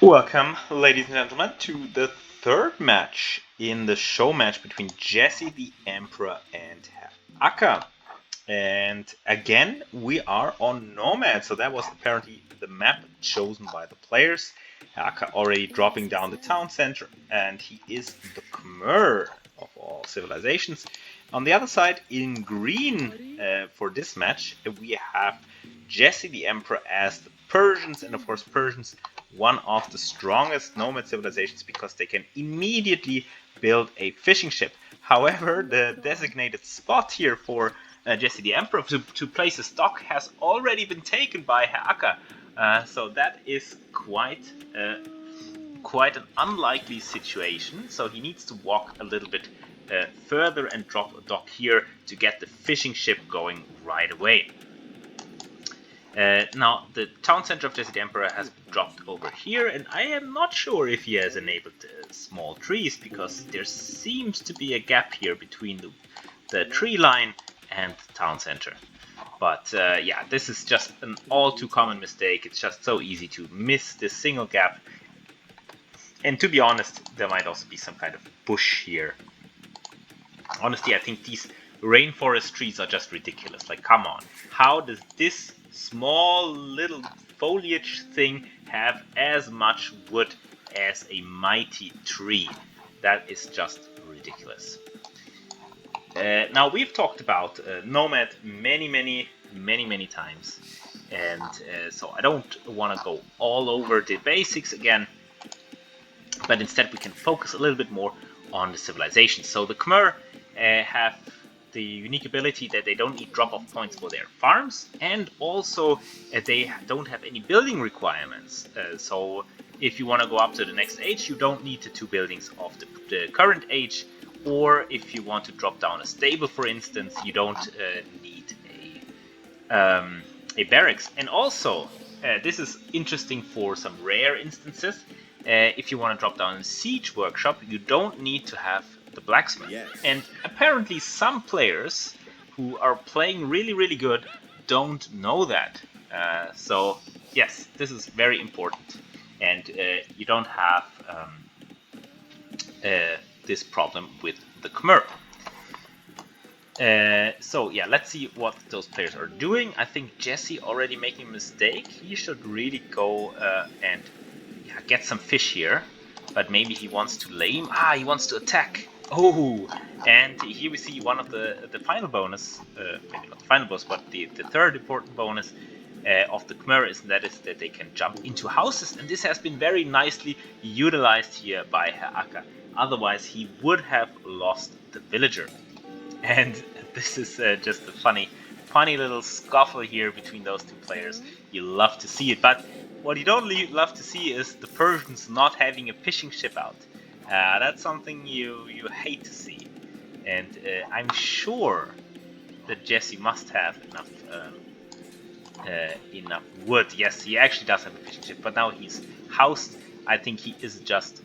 Welcome, ladies and gentlemen, to the third match in the show match between Jesse the Emperor and Herr Acker. And again, we are on Nomad, so that was apparently the map chosen by the players. Herr Acker already dropping down the town center, and he is the Khmer of all civilizations. On the other side, in green for this match, we have Jesse the Emperor as the Persians, and of course, Persians, one of the strongest nomad civilizations because they can immediately build a fishing ship. However, the designated spot here for Jesse the Emperor to place his dock has already been taken by Herr Acker. So that is quite an unlikely situation. So he needs to walk a little bit further and drop a dock here to get the fishing ship going right away. Now, the town center of Jesse the Emperor has dropped over here, and I am not sure if he has enabled small trees, because there seems to be a gap here between the tree line and the town center. But yeah, this is just an all too common mistake. It's just so easy to miss this single gap. And to be honest, there might also be some kind of bush here. Honestly, I think these rainforest trees are just ridiculous. Like, come on. How does this small little foliage thing have as much wood as a mighty tree? That is just ridiculous. Now, we've talked about Nomad many times, and so I don't want to go all over the basics again, but instead we can focus a little bit more on the civilization. So the Khmer have the unique ability that they don't need drop-off points for their farms, and also they don't have any building requirements. So if you want to go up to the next age, you don't need the two buildings of the current age, or if you want to drop down a stable, for instance, you don't need a barracks. And also, this is interesting for some rare instances. If you want to drop down a siege workshop, you don't need to have the blacksmith. Yes. And apparently some players who are playing really good don't know that. So yes, this is very important, and you don't have this problem with the Khmer. So yeah, let's see what those players are doing. I think Jesse already making a mistake. He should really go and get some fish here, but maybe he wants to lame. He wants to attack. Oh, and here we see one of the final bonus, maybe not the final bonus, but the third important bonus of the Khmer is that they can jump into houses, and this has been very nicely utilized here by Herr Acker. Otherwise, he would have lost the villager. And this is just a funny little scuffle here between those two players. You love to see it, but what you don't love to see is the Persians not having a fishing ship out. That's something you hate to see, and I'm sure that Jesse must have enough wood. Yes, he actually does have a fishing ship, but now he's housed. I think he is just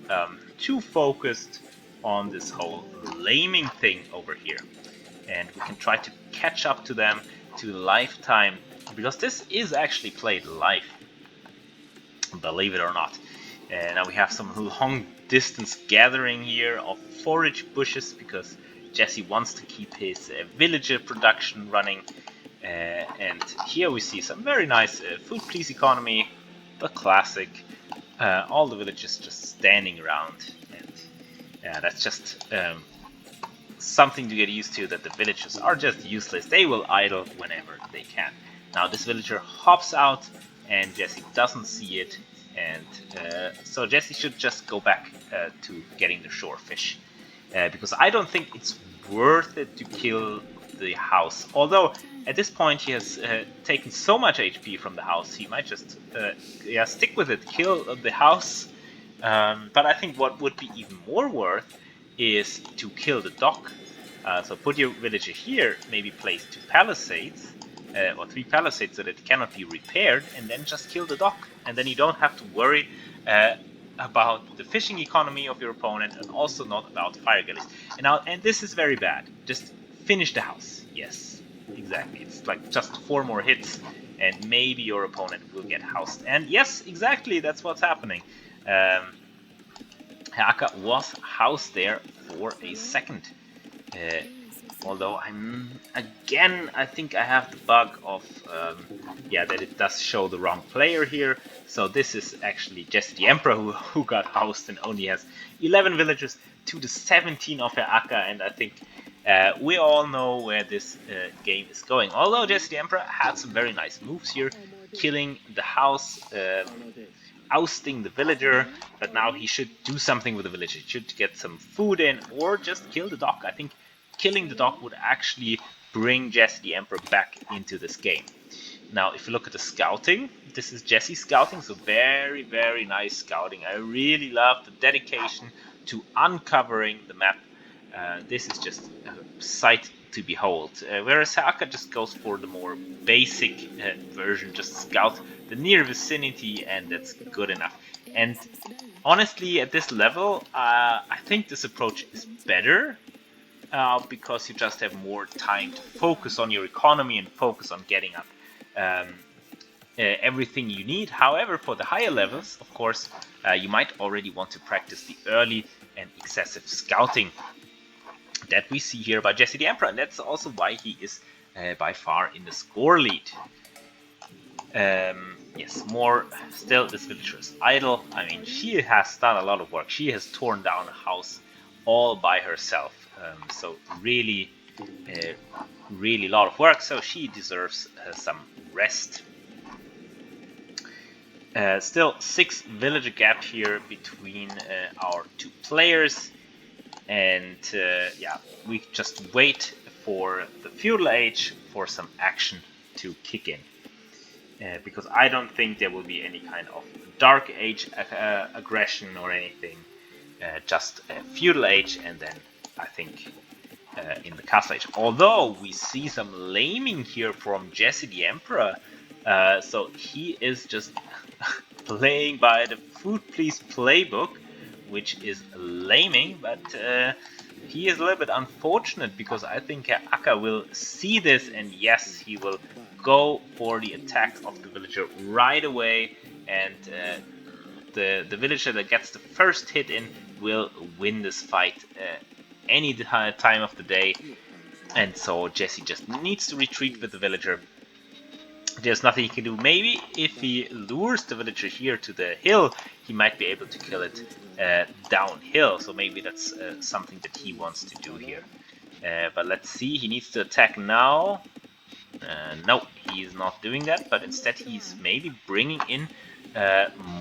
too focused on this whole laming thing over here, and we can try to catch up to them to lifetime, because this is actually played live, believe it or not. Now we have some long distance gathering here of forage bushes, because Jesse wants to keep his villager production running. And here we see some very nice food please economy, the classic. All the villagers just standing around, and that's just something to get used to, that the villagers are just useless. They will idle whenever they can. Now this villager hops out, and Jesse doesn't see it, and so Jesse should just go back to getting the shore fish, because I don't think it's worth it to kill the house. Although at this point he has taken so much HP from the house, he might just stick with it, kill the house. But I think what would be even more worth is to kill the dock. So put your villager here, maybe place 2 palisades, or 3 palisades, so that it cannot be repaired, and then just kill the dock. And then you don't have to worry about the fishing economy of your opponent, and also not about fire galleys. And this is very bad. Just finish the house. Yes, exactly. It's like just 4 more hits, and maybe your opponent will get housed. And yes, exactly, that's what's happening. Herr Acker was housed there for a second. Uh, Although I think I have the bug of, that it does show the wrong player here. So this is actually Jesse the Emperor who got housed and only has 11 villagers to the 17 of Herr Acker, and I think we all know where this game is going. Although Jesse the Emperor had some very nice moves here, killing the house, ousting the villager, but now he should do something with the villager. He should get some food in or just kill the dog. I think killing the dog would actually bring Jesse the Emperor back into this game. Now, if you look at the scouting, this is Jesse scouting, so very, very nice scouting. I really love the dedication to uncovering the map. This is just a sight to behold. Whereas Acker just goes for the more basic version, just scout the near vicinity, and that's good enough. And honestly, at this level, I think this approach is better because you just have more time to focus on your economy and focus on getting up everything you need. However, for the higher levels, of course, you might already want to practice the early and excessive scouting that we see here by Jesse the Emperor, and that's also why he is by far in the score lead. Yes, more still, this villager is idle. I mean, she has done a lot of work. She has torn down a house all by herself. So really, really a lot of work. So she deserves some rest. Still 6 villager gap here between our two players, and we just wait for the feudal age for some action to kick in. Because I don't think there will be any kind of dark age aggression or anything, just feudal age, and then I think in the castle age. Although we see some laming here from Jesse the Emperor, so he is just playing by the Food Please playbook, which is laming, but he is a little bit unfortunate because I think Acker will see this, and yes, he will go for the attack of the villager right away, and the villager that gets the first hit in will win this fight any time of the day. And so Jesse just needs to retreat with the villager. There's nothing he can do. Maybe if he lures the villager here to the hill, he might be able to kill it downhill. So maybe that's something that he wants to do here. But let's see, he needs to attack now. No, he's not doing that, but instead he's maybe bringing in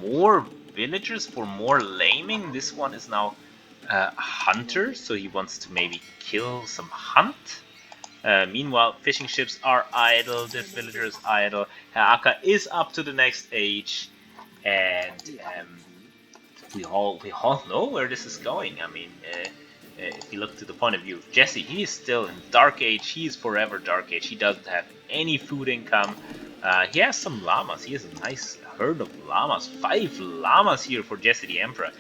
more villagers for more laming. This one is now a hunter, so he wants to maybe kill some hunt. Meanwhile, fishing ships are idle, this villager is idle, Herr Acker is up to the next age, and we all know where this is going. I mean, if you look to the point of view of Jesse, he is still in Dark Age, he is forever Dark Age, he doesn't have any food income. He has some llamas, he has a nice herd of llamas, 5 llamas here for Jesse the Emperor,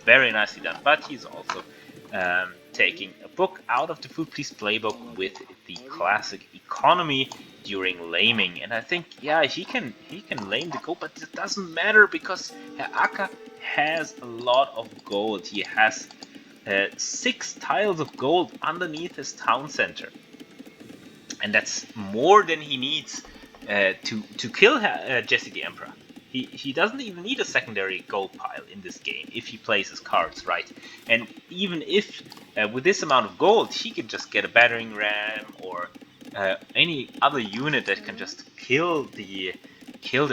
very nicely done, but he's also taking a book out of the Food Please playbook with the classic economy during laming, and I think he can lame the gold, but it doesn't matter because Herr Acker has a lot of gold. He has 6 tiles of gold underneath his town center, and that's more than he needs to kill Jesse the Emperor. He doesn't even need a secondary gold pile in this game if he plays his cards right. And even if with this amount of gold he can just get a battering ram or any other unit that can just kill the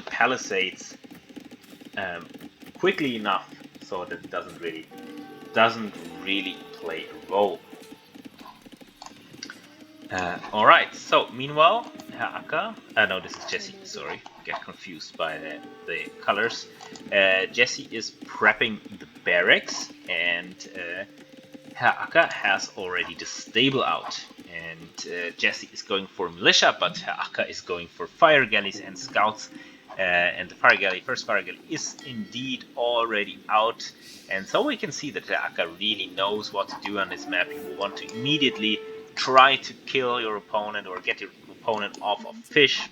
palisades quickly enough so that it doesn't really play a role. Alright, so meanwhile, Herr Acker, no, this is Jesse, sorry, get confused by the colors. Jesse is prepping the barracks, and Herr Acker has already the stable out. And Jesse is going for militia, but Herr Acker is going for fire galleys and scouts. And the first fire galley is indeed already out. And so we can see that Herr Acker really knows what to do on this map. You will want to immediately try to kill your opponent or get your opponent off of fish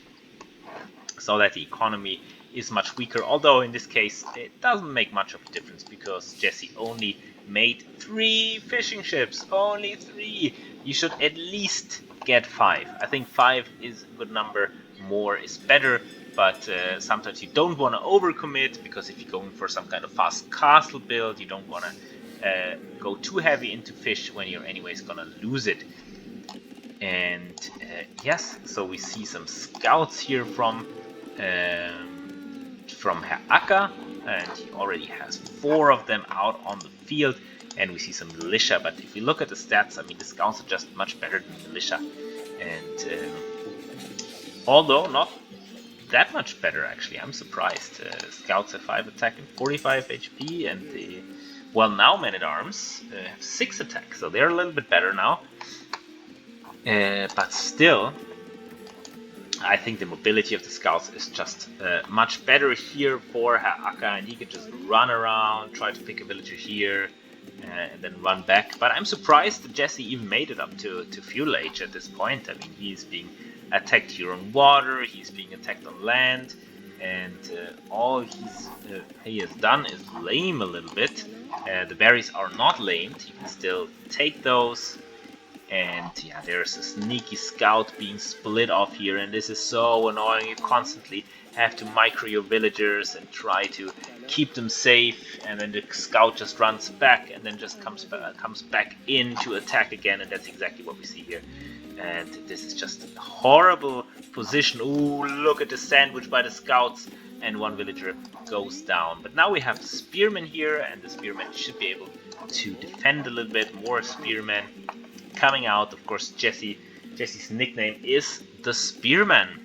so that the economy is much weaker, although in this case it doesn't make much of a difference because Jesse only made 3 fishing ships, only 3. You should at least get 5. I think 5 is a good number, more is better, but sometimes you don't want to overcommit, because if you're going for some kind of fast castle build, you don't want to go too heavy into fish when you're anyways gonna lose it. And yes, so we see some scouts here from Herr Acker, and he already has 4 of them out on the field, and we see some militia. But if you look at the stats, I mean, the scouts are just much better than the militia, and although not that much better actually, I'm surprised. Scouts have 5 attack and 45 HP, and the now men-at-arms have 6 attack, so they're a little bit better now. But still, I think the mobility of the scouts is just much better here for Herr Acker, and he can just run around, try to pick a villager here, and then run back. But I'm surprised that Jesse even made it up to Fuel Age at this point. I mean, he's being attacked here on water, he's being attacked on land, and all he has done is lame a little bit. The berries are not lamed, he can still take those. And yeah, there's a sneaky scout being split off here, and this is so annoying. You constantly have to micro your villagers and try to keep them safe, and then the scout just runs back and then just comes back in to attack again, and that's exactly what we see here. And this is just a horrible position. Ooh, look at the sandwich by the scouts, and 1 villager goes down. But now we have the Spearman here, and the Spearman should be able to defend a little bit. More Spearman coming out. Of course, Jesse's nickname is the Spearman,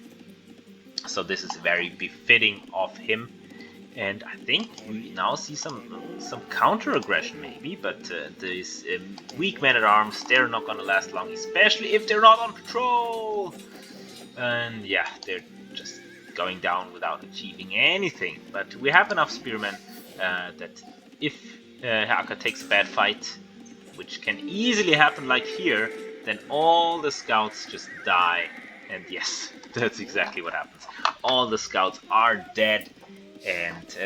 so this is very befitting of him. And I think we now see some counter aggression maybe, but these weak men-at-arms, they're not gonna last long, especially if they're not on patrol. And yeah, they're just going down without achieving anything. But we have enough Spearmen that if Acker takes a bad fight, which can easily happen like here, then all the scouts just die. And yes, that's exactly what happens. All the scouts are dead. And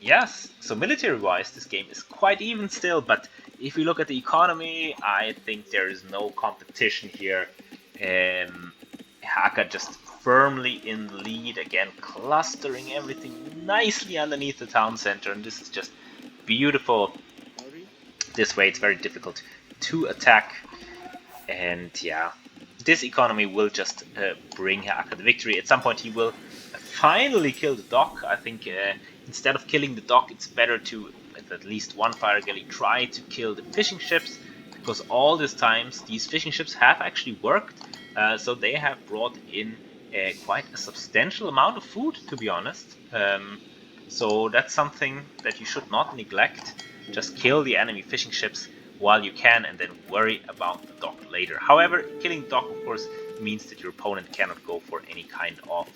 yes, so military-wise, this game is quite even still, but if you look at the economy, I think there is no competition here. Acker just firmly in the lead, again, clustering everything nicely underneath the town center, and this is just beautiful. This way it's very difficult to attack, and yeah, this economy will just bring Acker the victory. At some point he will finally kill the dock. I think instead of killing the dock, it's better to, with at least 1 fire galley, try to kill the fishing ships, because all these times these fishing ships have actually worked, so they have brought in quite a substantial amount of food, to be honest. So that's something that you should not neglect. Just kill the enemy fishing ships while you can, and then worry about the dock later. However, killing the dock, of course, means that your opponent cannot go for any kind of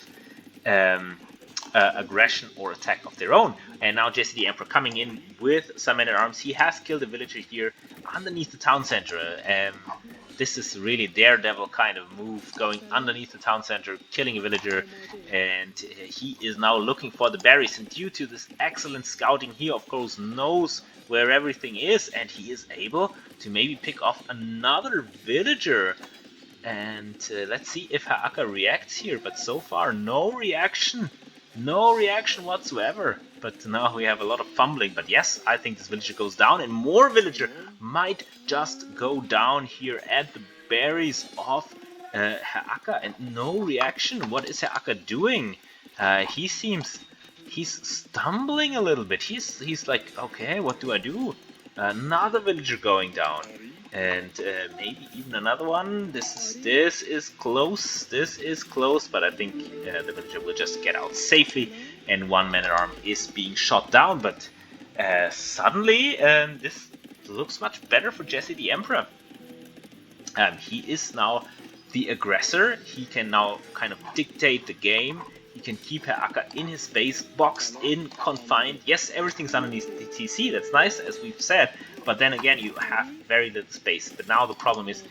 aggression or attack of their own. And now Jesse the Emperor coming in with some men-at-arms. He has killed a villager here underneath the town center. This is really daredevil kind of move, going underneath the town center, killing a villager, and he is now looking for the berries. And due to this excellent scouting, he of course knows where everything is, and he is able to maybe pick off another villager. And let's see if Herr Acker reacts here, but so far no reaction whatsoever. But now we have a lot of fumbling. But yes, I think this villager goes down, and more villager might just go down here at the berries of Herr Acker, and no reaction. What is Herr Acker doing? He's stumbling a little bit. He's like, okay, what do I do? Another villager going down, and maybe even another one. This is close. This is close, but I think the villager will just get out safely, and 1 man-at-arm is being shot down. But suddenly, this looks much better for Jesse the Emperor. He is now the aggressor. He can now kind of dictate the game. He can keep Herr Acker in his base, boxed in, confined. Yes, everything's underneath the TC, that's nice, as we've said, but then again, you have very little space. But now the problem is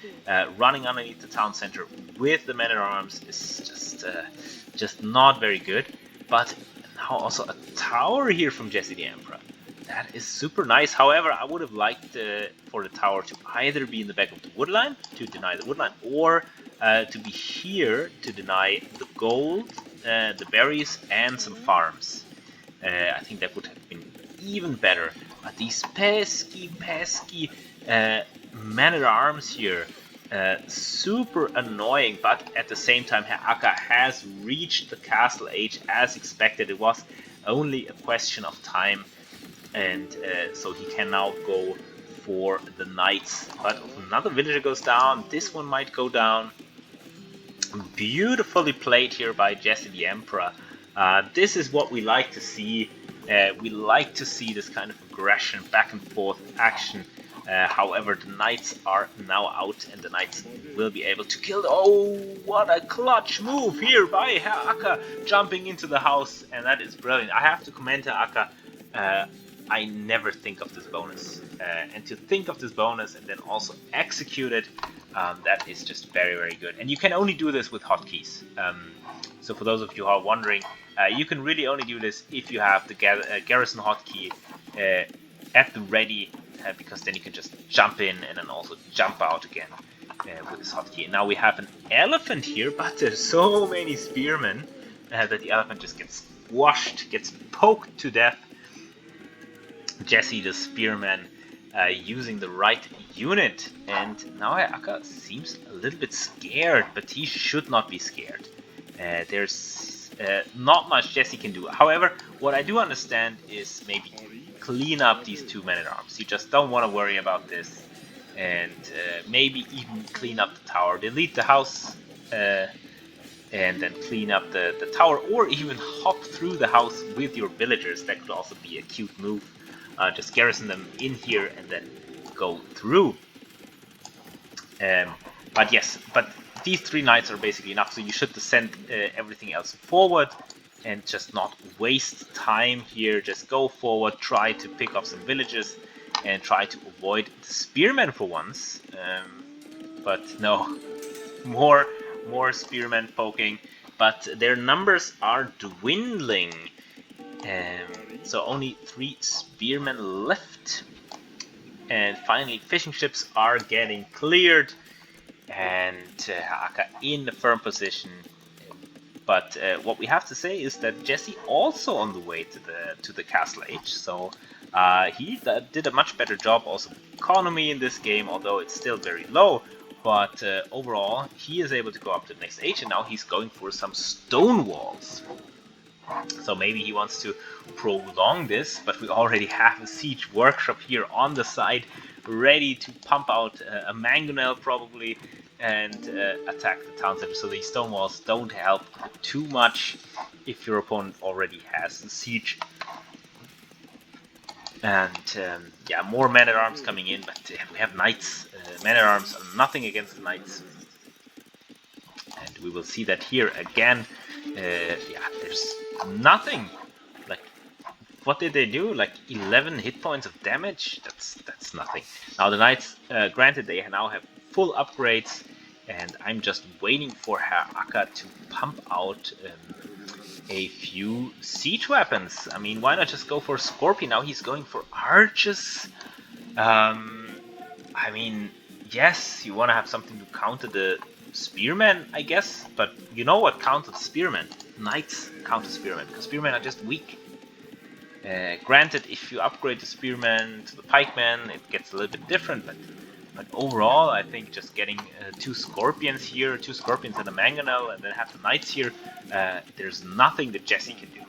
running underneath the town center with the men-at-arms is just not very good. But now now also a tower here from Jesse the Emperor. That is super nice. However, I would have liked for the tower to either be in the back of the woodline to deny the woodline, or to be here to deny the gold, the berries, and some farms. I think that would have been even better. But these pesky man-at-arms here, super annoying, but at the same time Herr Acker has reached the castle age as expected. It was only a question of time, and so he can now go for the knights. But if another villager goes down, this one might go down. Beautifully played here by Jesse the Emperor. This is what we like to see. We like to see this kind of aggression, back and forth action. However, the knights are now out, and the knights will be able to kill. Oh, what a clutch move here by Herr Acker, jumping into the house, and that is brilliant. I have to commend Herr Acker. I never think of this bonus, and to think of this bonus and then also execute it, that is just very good. And you can only do this with hotkeys. So for those of you who are wondering, you can really only do this if you have the garrison hotkey at the ready, because then you can just jump in and then also jump out again with this hotkey. And now we have an elephant here, but there's so many spearmen that the elephant just gets squashed, gets poked to death. Jesse the Spearman using the right unit, and now Acker seems a little bit scared, but he should not be scared. There's not much Jesse can do. However, what I do understand is maybe clean up these two men-at-arms. You just don't want to worry about this, and maybe even clean up the tower, delete the house, and then clean up the tower, or even hop through the house with your villagers. That could also be a cute move. Just garrison them in here and then go through. But yes, but these three knights are basically enough, so you should send everything else forward and just not waste time here. Just go forward, try to pick up some villages, and try to avoid the spearmen for once. But no, more spearmen poking, but their numbers are dwindling. So only 3 spearmen left, and finally fishing ships are getting cleared, and Acker in a firm position. But what we have to say is that Jesse also on the way to the castle age, so he did a much better job also with economy in this game, although it's still very low. But overall, he is able to go up to the next age, and now he's going for some stone walls. So maybe he wants to prolong this, but we already have a siege workshop here on the side, ready to pump out a mangonel probably, and attack the town center. So these stone walls don't help too much if your opponent already has the siege. And yeah, more men-at-arms coming in, but we have knights. Men-at-arms are nothing against the knights. And we will see that here again. Yeah, there's nothing. Like, what did they do? Like 11 hit points of damage? That's nothing. Now the knights, granted, they now have full upgrades, and I'm just waiting for Herr Acker to pump out a few siege weapons. I mean, why not just go for Scorpion? Now he's going for archers. I mean, yes, you want to have something to counter the spearmen, I guess, but you know what counters spearmen? Knights counter spearmen, because spearmen are just weak. Granted, if you upgrade the spearmen to the pikemen, it gets a little bit different, but overall, I think just getting 2 scorpions here, 2 scorpions and a mangonel, and then have the knights here, there's nothing that Jesse can do.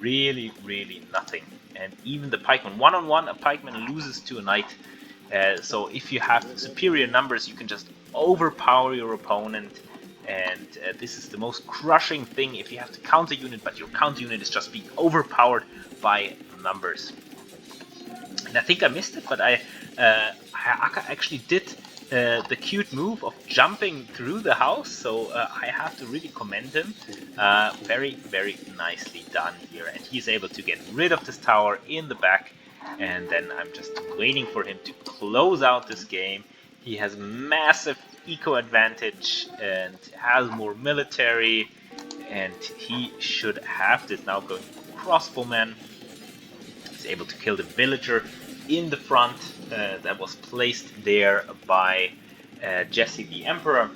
Really nothing. And even the pikeman, one-on-one, a pikeman loses to a knight. So if you have superior numbers, you can just overpower your opponent, and this is the most crushing thing if you have to counter unit, but your counter unit is just being overpowered by numbers. And I think I missed it, but Acker actually did the cute move of jumping through the house, so I have to really commend him. Very nicely done here, and he's able to get rid of this tower in the back, and then I'm just waiting for him to close out this game. He has massive eco advantage and has more military, and he should have this now going for crossbowman. He's able to kill the villager in the front that was placed there by Jesse the Emperor.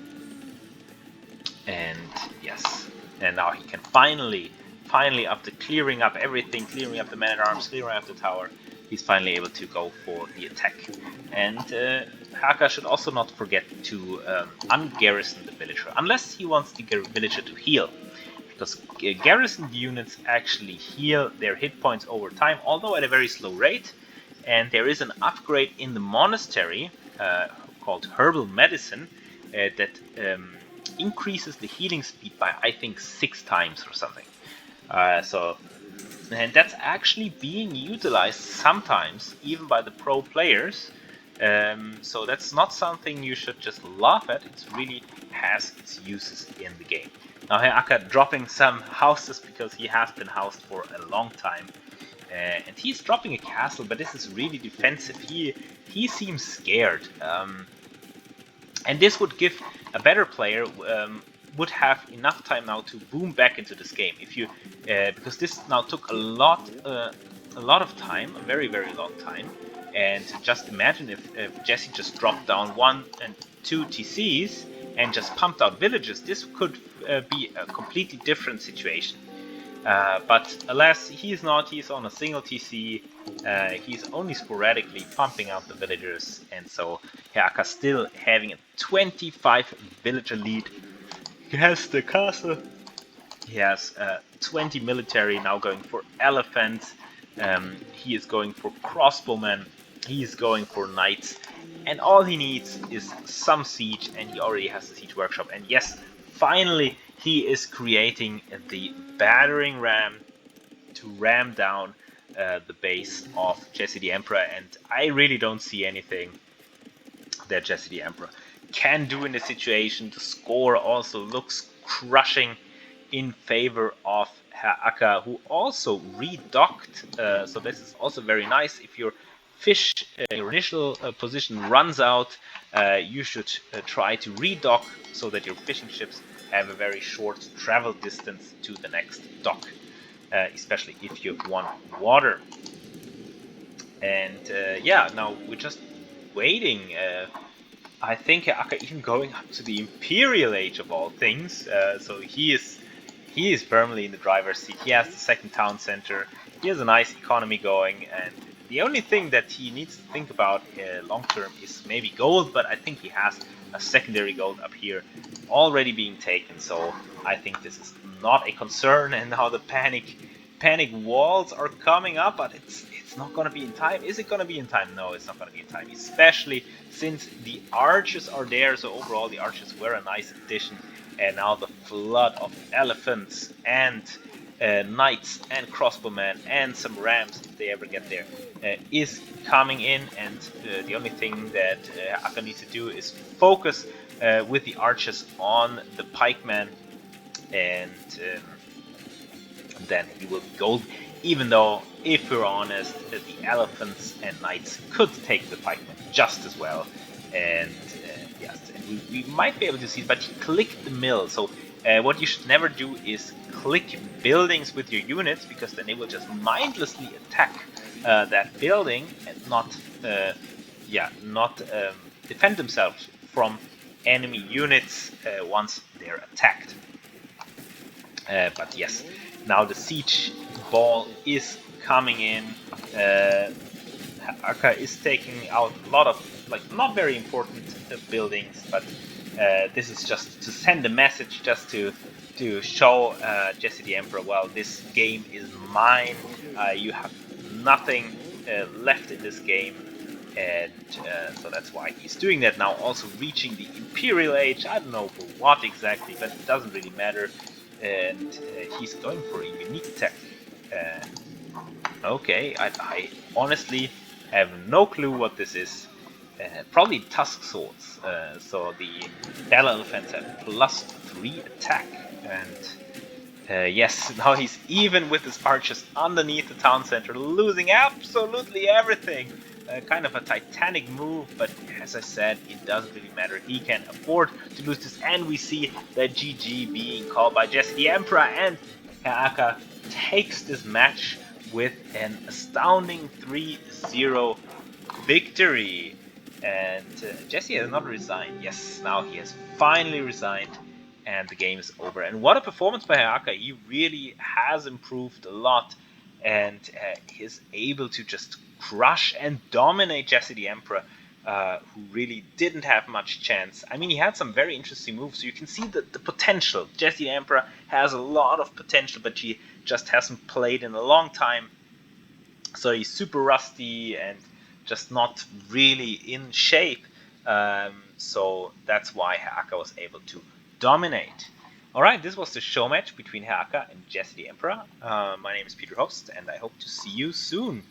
And yes, and now he can finally, after clearing up everything, clearing up the man-at-arms, clearing up the tower, he's finally able to go for the attack. And Acker should also not forget to ungarrison the villager, unless he wants the villager to heal. Because garrisoned units actually heal their hit points over time, although at a very slow rate. And there is an upgrade in the monastery called Herbal Medicine that increases the healing speed by, I think, 6 times or something. And that's actually being utilized sometimes, even by the pro players. So that's not something you should just laugh at. It really has its uses in the game. Now Herr Acker dropping some houses because he has been housed for a long time. And he's dropping a castle, but this is really defensive. He seems scared. And this would give a better player would have enough time now to boom back into this game. If you because this now took a lot of time, a very long time. And just imagine if Jesse just dropped down 1 and 2 TCs and just pumped out villages. This could be a completely different situation. But alas, he's not. He's on a single TC. He's only sporadically pumping out the villagers, and so Herr Acker still having a 25 villager lead. He has the castle. He has 20 military now going for elephants. He is going for crossbowmen. He is going for knights. And all he needs is some siege, and he already has the siege workshop. And yes, finally he is creating the battering ram to ram down the base of Jesse the Emperor. And I really don't see anything that Jesse the Emperor can do in the situation. The score also looks crushing in favor of Herr Acker, who also redocked. So this is also very nice. If your fish, your initial position runs out, you should try to redock so that your fishing ships have a very short travel distance to the next dock, especially if you want water. And yeah, now we're just waiting. I think Acker even going up to the Imperial Age of all things. So he is firmly in the driver's seat. He has the second town center. He has a nice economy going, and the only thing that he needs to think about long term is maybe gold. But I think he has a secondary gold up here already being taken. So I think this is not a concern. And now the panic walls are coming up, but it's not going to be in time. Is it going to be in time? No, it's not going to be in time, especially since the archers are there. So overall the archers were a nice addition, and now the flood of elephants and knights and crossbowmen and some rams, if they ever get there, is coming in. And the only thing that Acker needs to do is focus with the archers on the pikemen, and then he will be gold. Even though, if we're honest, the elephants and knights could take the pikemen just as well. And yes, and we might be able to see it, but he clicked the mill. So what you should never do is click buildings with your units, because then they will just mindlessly attack that building and not defend themselves from enemy units once they're attacked. But yes, now the siege ball is coming in. Acker is taking out a lot of not very important buildings, but this is just to send a message, just to show Jesse the Emperor, well, this game is mine. You have nothing left in this game, and so that's why he's doing that now. Also reaching the Imperial Age. I don't know for what exactly, but it doesn't really matter. And he's going for a unique tech. Okay, I honestly have no clue what this is. Probably tusk swords. So the battle elephants have +3 attack, and yes, now he's even with his archers underneath the town center, losing absolutely everything. kind of a titanic move, but as I said, it doesn't really matter. He can afford to lose this, and we see the GG being called by Jesse the Emperor, and Herr Acker takes this match with an astounding 3-0 victory. And Jesse has not resigned. Yes, now he has finally resigned, and the game is over. And what a performance by Herr Acker. He really has improved a lot, and he is able to just crush and dominate Jesse the Emperor, who really didn't have much chance. I mean, he had some very interesting moves, so you can see the potential. Jesse the Emperor has a lot of potential, but he just hasn't played in a long time. So he's super rusty and just not really in shape. So that's why Herr was able to dominate. All right, this was the show match between Herr and Jesse the Emperor. My name is Peter Host, and I hope to see you soon.